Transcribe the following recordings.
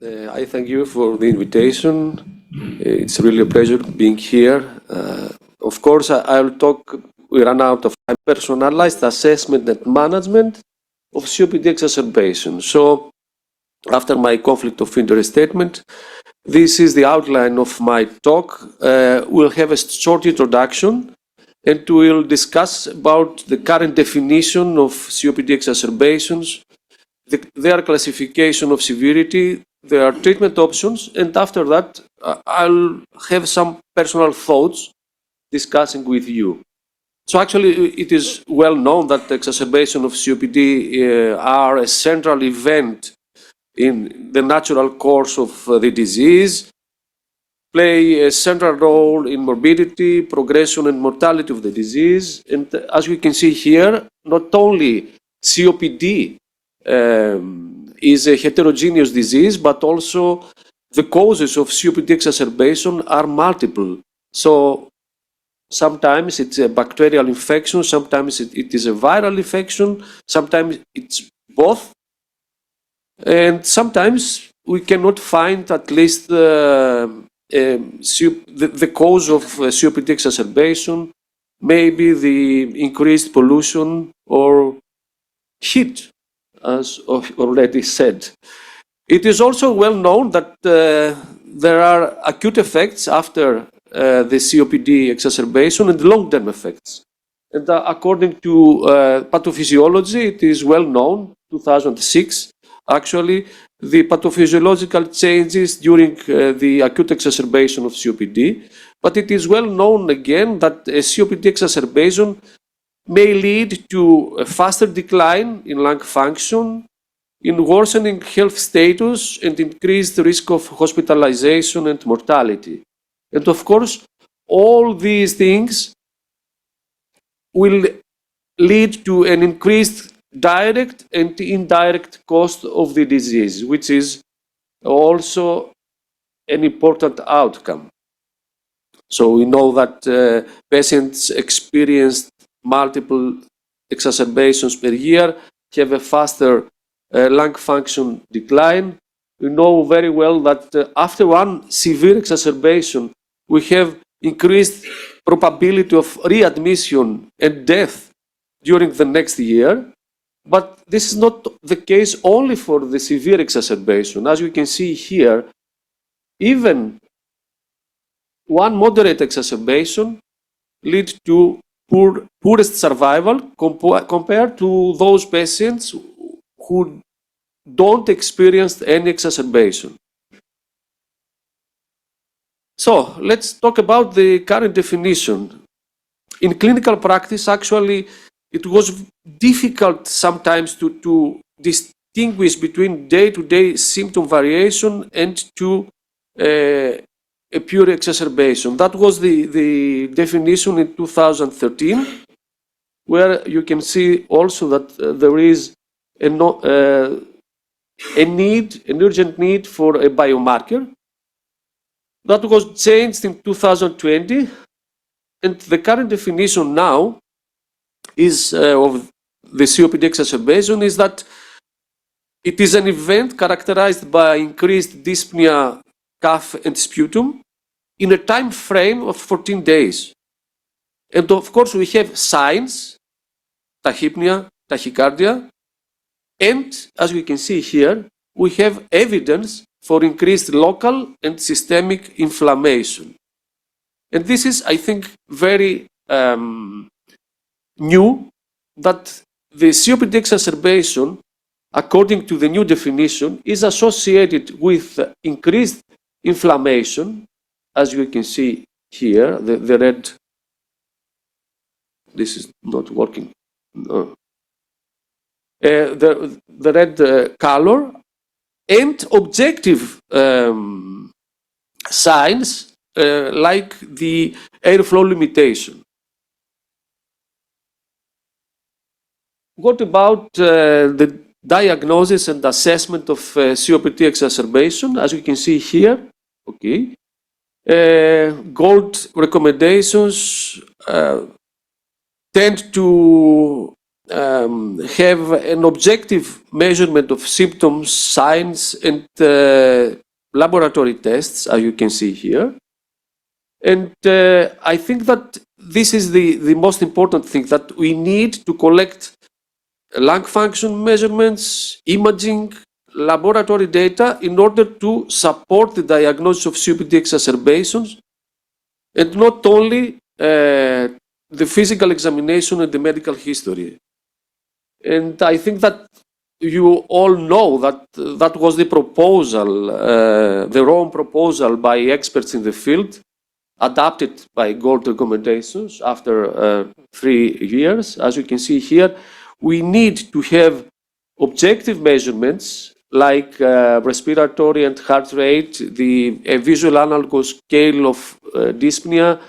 I thank you for the invitation. It's really a pleasure being here. Of course, I'll talk, we ran out of time, personalized assessment and management of COPD exacerbation. So, after my conflict of interest statement, this is the outline of my talk. We'll have a short introduction and we'll discuss about the current definition of COPD exacerbations, their classification of severity, their treatment options, and after that, I'll have some personal thoughts discussing with you. So actually, it is well known that the exacerbation of COPD are a central event in the natural course of the disease, play a central role in morbidity, progression, and mortality of the disease. And as we can see here, not only COPD is a heterogeneous disease, but also the causes of COPD exacerbation are multiple. So sometimes it's a bacterial infection, sometimes it is a viral infection, sometimes it's both. And sometimes we cannot find at least the cause of COPD exacerbation, maybe the increased pollution or heat, as already said. It is also well known that there are acute effects after the COPD exacerbation and long-term effects. And according to pathophysiology, it is well known, 2006, actually, the pathophysiological changes during the acute exacerbation of COPD. But it is well known again that a COPD exacerbation may lead to a faster decline in lung function, in worsening health status, and increased risk of hospitalization and mortality. And of course, all these things will lead to an increased direct and indirect cost of the disease, which is also an important outcome. So we know that patients experienced multiple exacerbations per year, have a faster lung function decline. We know very well that after one severe exacerbation, we have increased probability of readmission and death during the next year. But this is not the case only for the severe exacerbation. As you can see here, even one moderate exacerbation leads to poorest survival compared to those patients who don't experience any exacerbation. So let's talk about the current definition. In clinical practice, actually, it was difficult sometimes to distinguish between day-to-day symptom variation and to a pure exacerbation. That was the definition in 2013, where you can see also that there is an urgent need for a biomarker. That was changed in 2020, and the current definition now is of the COPD exacerbation is that it is an event characterized by increased dyspnea, cough, and sputum in a time frame of 14 days. And of course, we have signs, tachypnea, tachycardia, and as we can see here, we have evidence for increased local and systemic inflammation. And this is, I think, very new, that the COPD exacerbation, according to the new definition, is associated with increased inflammation, as you can see here, the red, this is not working, no. The red color, and objective signs like the airflow limitation. What about the diagnosis and assessment of COPD exacerbation? As you can see here, okay, gold recommendations tend to have an objective measurement of symptoms, signs, and laboratory tests, as you can see here. And I think that this is the most important thing, that we need to collect lung function measurements, imaging, laboratory data in order to support the diagnosis of COPD exacerbations, and not only the physical examination and the medical history. And I think that you all know that that was the proposal, the Rome proposal by experts in the field, adapted by gold recommendations after 3 years. As you can see here, we need to have objective measurements like respiratory and heart rate, a visual analog scale of dyspnea,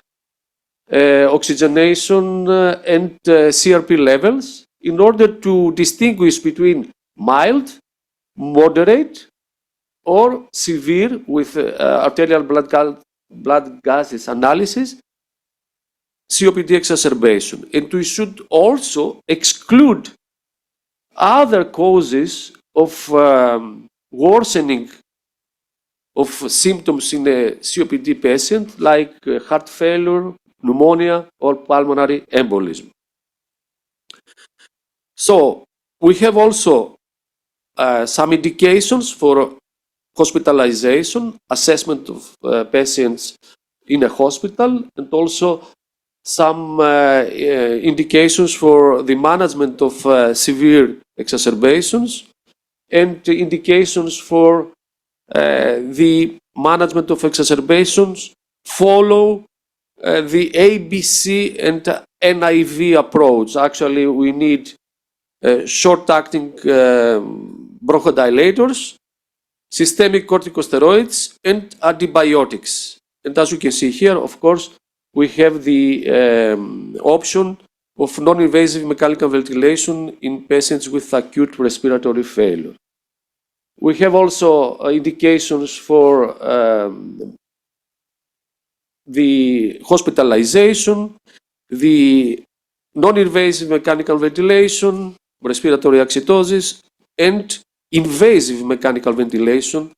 oxygenation, and CRP levels in order to distinguish between mild, moderate, or severe with arterial blood gases analysis, COPD exacerbation. And we should also exclude other causes of worsening of symptoms in a COPD patient, like heart failure, pneumonia, or pulmonary embolism. So we have also some indications for hospitalization, assessment of patients in a hospital, and also some indications for the management of severe exacerbations, and indications for the management of exacerbations follow the ABC and NIV approach. Actually, we need short-acting bronchodilators, systemic corticosteroids, and antibiotics. And as you can see here, of course, we have the option of non-invasive mechanical ventilation in patients with acute respiratory failure. We have also indications for the hospitalization, the non-invasive mechanical ventilation, respiratory acidosis, and invasive mechanical ventilation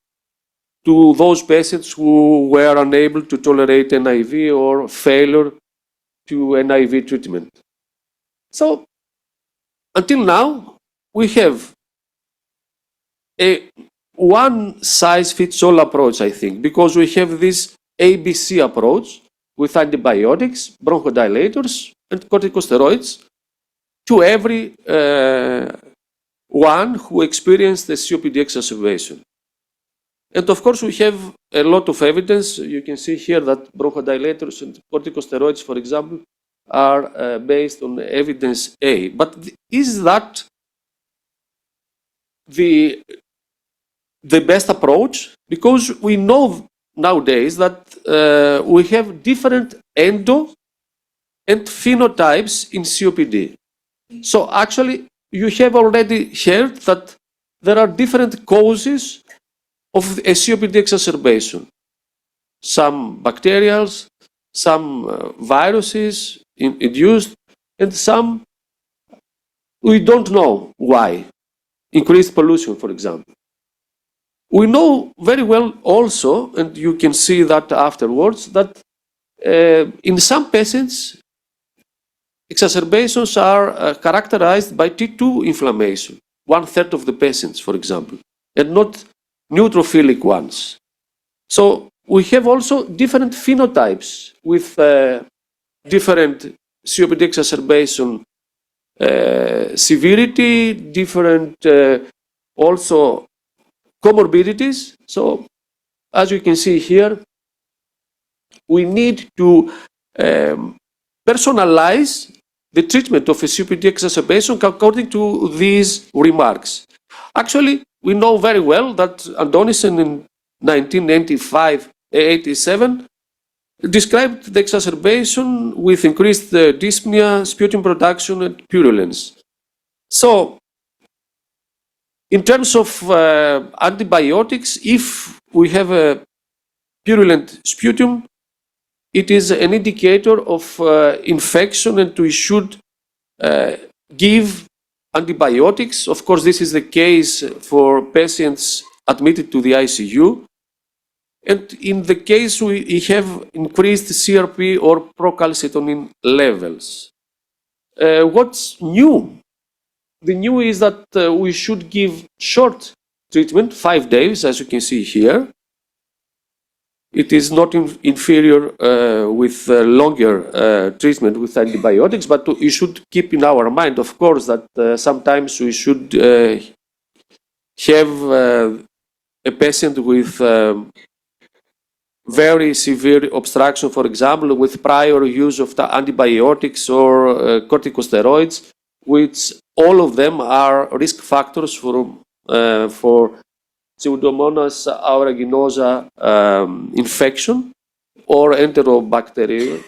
to those patients who were unable to tolerate NIV or failure to NIV treatment. So until now, we have a one-size-fits-all approach, I think, because we have this ABC approach with antibiotics, bronchodilators, and corticosteroids to every one who experienced the COPD exacerbation. And of course, we have a lot of evidence. You can see here that bronchodilators and corticosteroids, for example, are based on evidence A. But is that the best approach? Because we know nowadays that we have different endo and phenotypes in COPD. So actually, you have already heard that there are different causes of a COPD exacerbation. Some bacterials, some viruses induced, and some we don't know why. Increased pollution, for example. We know very well also, and you can see that afterwards, that in some patients, exacerbations are characterized by T2 inflammation, 1/3 of the patients, for example, and not neutrophilic ones. So we have also different phenotypes with different COPD exacerbation severity, different also comorbidities. So as you can see here, we need to personalize the treatment of a COPD exacerbation according to these remarks. Actually, we know very well that Andonissen in 1985-87 described the exacerbation with increased dyspnea, sputum production, and purulence. So, in terms of antibiotics, if we have a purulent sputum, it is an indicator of infection, and we should give antibiotics. Of course, this is the case for patients admitted to the ICU. And in the case we have increased CRP or procalcitonin levels. What's new? The new is that we should give short treatment, 5 days, as you can see here. It is not inferior with longer treatment with antibiotics, but you should keep in our mind, of course, that sometimes we should have a patient with very severe obstruction, for example, with prior use of the antibiotics or corticosteroids, which all of them are risk factors for Pseudomonas aeruginosa infection or enterobacterial.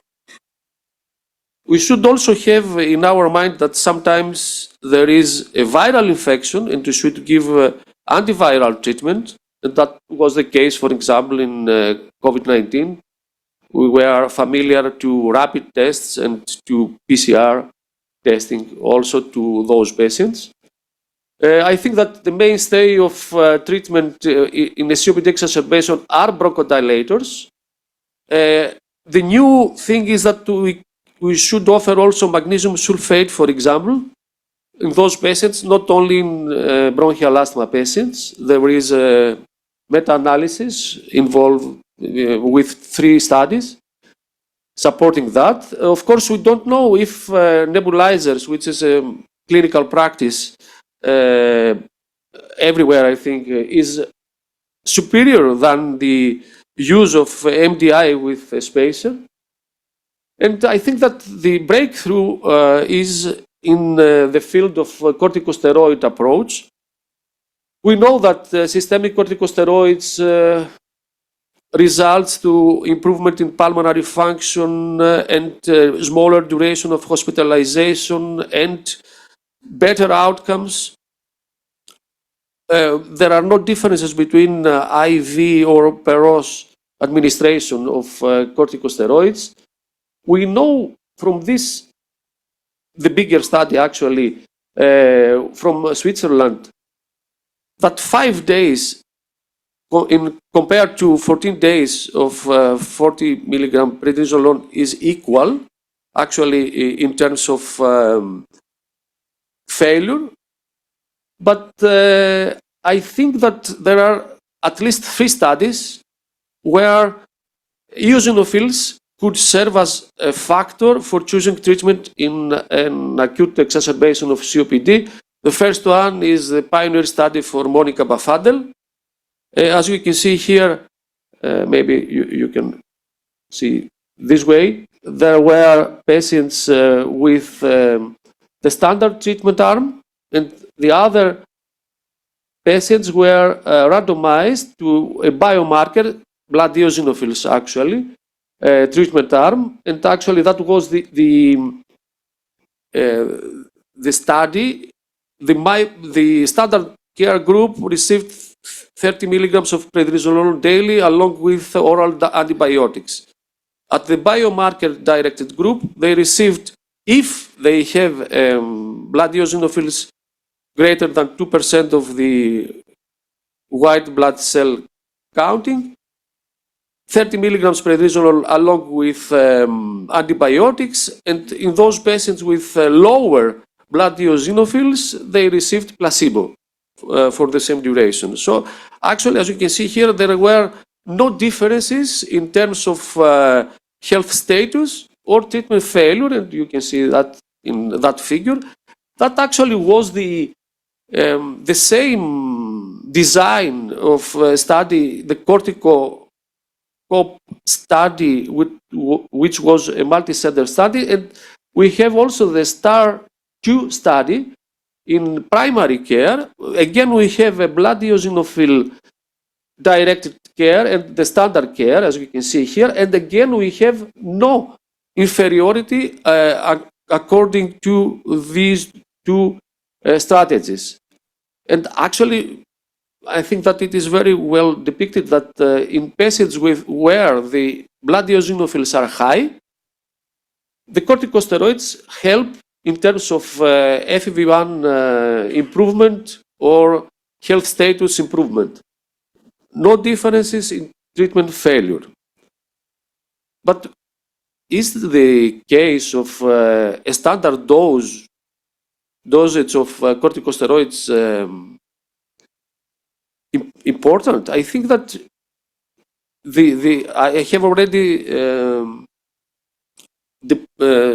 We should also have in our mind that sometimes there is a viral infection and we should give antiviral treatment. And that was the case, for example, in COVID-19. We were familiar to rapid tests and to PCR testing also to those patients. I think that the mainstay of treatment in a COPD exacerbation are bronchodilators. The new thing is that we should offer also magnesium sulfate, for example, in those patients, not only in bronchial asthma patients. There is a meta-analysis involved with 3 studies supporting that. Of course, we don't know if nebulizers, which is a clinical practice everywhere, I think, is superior than the use of MDI with a spacer. And I think that the breakthrough is in the field of corticosteroid approach. We know that systemic corticosteroids results to improvement in pulmonary function and smaller duration of hospitalization and better outcomes. There are no differences between IV or peros administration of corticosteroids. We know from this, the bigger study actually from Switzerland, that 5 days compared to 14 days of 40 milligram prednisolone is equal, actually, in terms of failure. But I think that there are at least 3 studies where eosinophils could serve as a factor for choosing treatment in an acute exacerbation of COPD. The first one is the pioneer study for Monica Bafadel. As you can see here, maybe you can see this way, there were patients with the standard treatment arm, and the other patients were randomized to a biomarker, blood eosinophils actually, treatment arm, and actually that was the study. The standard care group received 30 milligrams of prednisolone daily along with oral antibiotics. At the biomarker-directed group, they received, if they have blood eosinophils greater than 2% of the white blood cell counting, 30 milligrams prednisolone along with antibiotics, and in those patients with lower blood eosinophils, they received placebo for the same duration. So actually, as you can see here, there were no differences in terms of health status or treatment failure, and you can see that in that figure. That actually was the same design of study, the COP study, which was a multi-center study, and we have also the STAR-2 study in primary care. Again, we have a blood eosinophil directed care and the standard care, as we can see here, and again we have no inferiority according to these 2 strategies. And actually, I think that it is very well depicted that in patients where the blood eosinophils are high, the corticosteroids help in terms of FEV1 improvement or health status improvement. No differences in treatment failure. But is the case of a standard dosage of corticosteroids important? I think that I have already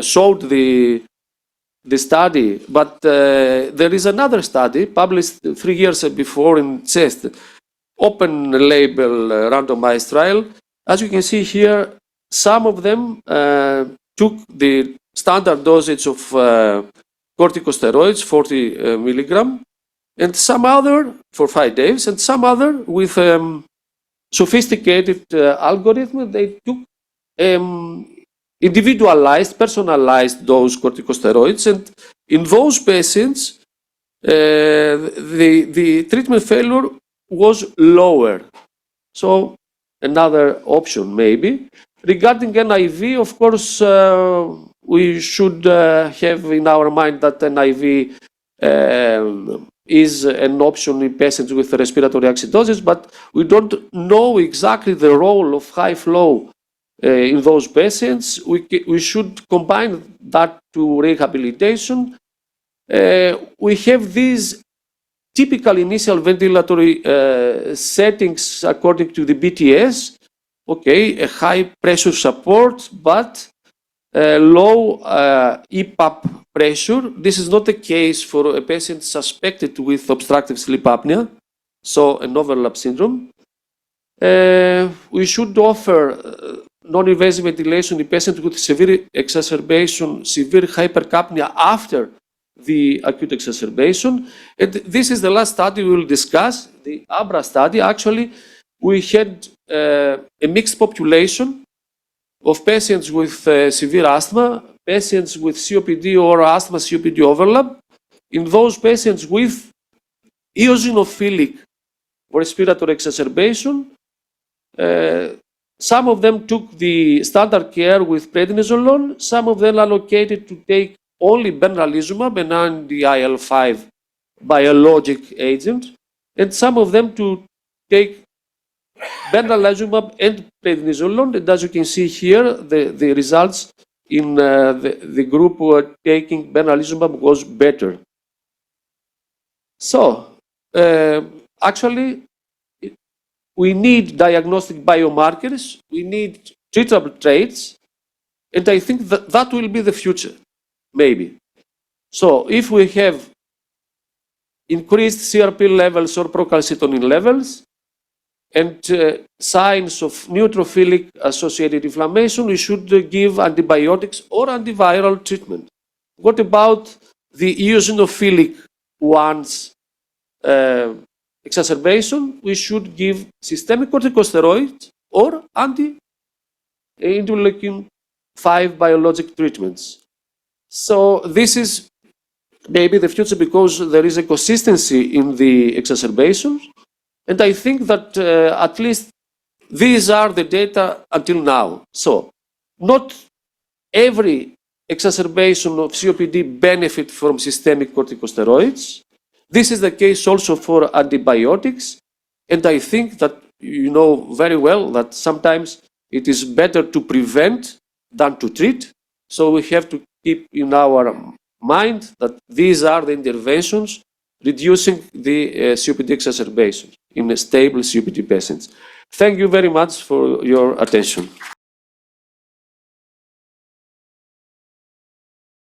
showed the study, but there is another study published 3 years before in CHEST, open label randomized trial. As you can see here, some of them took the standard dosage of corticosteroids, 40 milligram, and some other for 5 days, and some other with sophisticated algorithm. They took individualized, personalized those corticosteroids, and in those patients, the treatment failure was lower. So another option maybe. Regarding NIV, of course, we should have in our mind that NIV is an option in patients with respiratory acidosis, but we don't know exactly the role of high flow in those patients. We should combine that to rehabilitation. We have these typical initial ventilatory settings according to the BTS. Okay, a high pressure support, but low EPAP pressure. This is not the case for a patient suspected with obstructive sleep apnea, so an overlap syndrome. We should offer non-invasive ventilation in patients with severe exacerbation, severe hypercapnia after the acute exacerbation. And this is the last study we will discuss, the ABRA study. Actually, we had a mixed population of patients with severe asthma, patients with COPD or asthma COPD overlap. In those patients with eosinophilic respiratory exacerbation, some of them took the standard care with prednisolone, some of them allocated to take only benralizumab, an anti-IL-5 biologic agent, and some of them to take benralizumab and prednisolone. And as you can see here, the results in the group who are taking benralizumab was better. So, actually, we need diagnostic biomarkers, we need treatable traits, and I think that will be the future, maybe. So, if we have increased CRP levels or procalcitonin levels, and signs of neutrophilic associated inflammation, we should give antibiotics or antiviral treatment. What about the eosinophilic ones? Exacerbation, we should give systemic corticosteroids or anti-interleukin 5 biologic treatments. So this is maybe the future because there is a consistency in the exacerbations. And I think that at least these are the data until now. So not every exacerbation of COPD benefit from systemic corticosteroids. This is the case also for antibiotics. And I think that you know very well that sometimes it is better to prevent than to treat. So we have to keep in our mind that these are the interventions reducing the COPD exacerbations in stable COPD patients. Thank you very much for your attention.